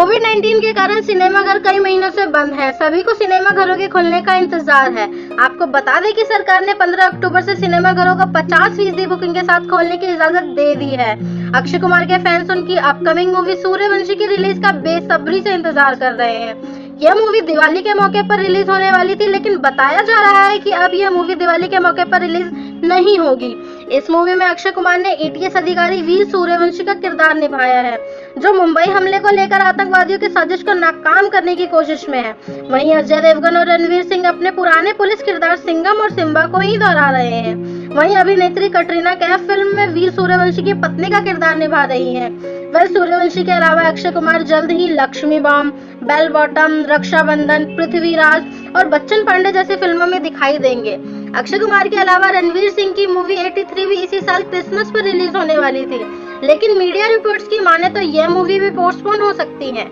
कोविड-19 के कारण सिनेमाघर कई महीनों से बंद है। सभी को सिनेमाघरों के खुलने का इंतजार है। आपको बता दें कि सरकार ने 15 अक्टूबर से सिनेमाघरों को 50% बुकिंग के साथ खोलने की इजाजत दे दी है। अक्षय कुमार के फैंस उनकी अपकमिंग मूवी सूर्यवंशी की रिलीज का बेसब्री से इंतजार कर रहे हैं। यह मूवी दिवाली के मौके पर रिलीज होने वाली थी, लेकिन बताया जा रहा है कि अब यह मूवी दिवाली के मौके पर रिलीज नहीं होगी। इस मूवी में अक्षय कुमार ने एटीएस अधिकारी वीर सूर्यवंशी का किरदार निभाया है, जो मुंबई हमले को लेकर आतंकवादियों की साजिश को नाकाम करने की कोशिश में है। वहीं अजय देवगन और रणवीर सिंह अपने पुराने पुलिस किरदार सिंघम और सिम्बा को ही दोहरा रहे हैं। वहीं अभिनेत्री कटरीना कैफ फिल्म में वीर सूर्यवंशी की पत्नी का किरदार निभा रही हैं। वह सूर्यवंशी के अलावा अक्षय कुमार जल्द ही Laxmi bomb, bell bottom, Raksha Bandhan, Prithviraj और बच्चन पांडे जैसी फिल्मों में दिखाई देंगे। अक्षय कुमार के अलावा रणवीर सिंह की मूवी 83 भी इसी साल क्रिसमस पर रिलीज होने वाली थी, लेकिन मीडिया रिपोर्ट्स की माने तो यह मूवी भी पोस्टपोन हो सकती है।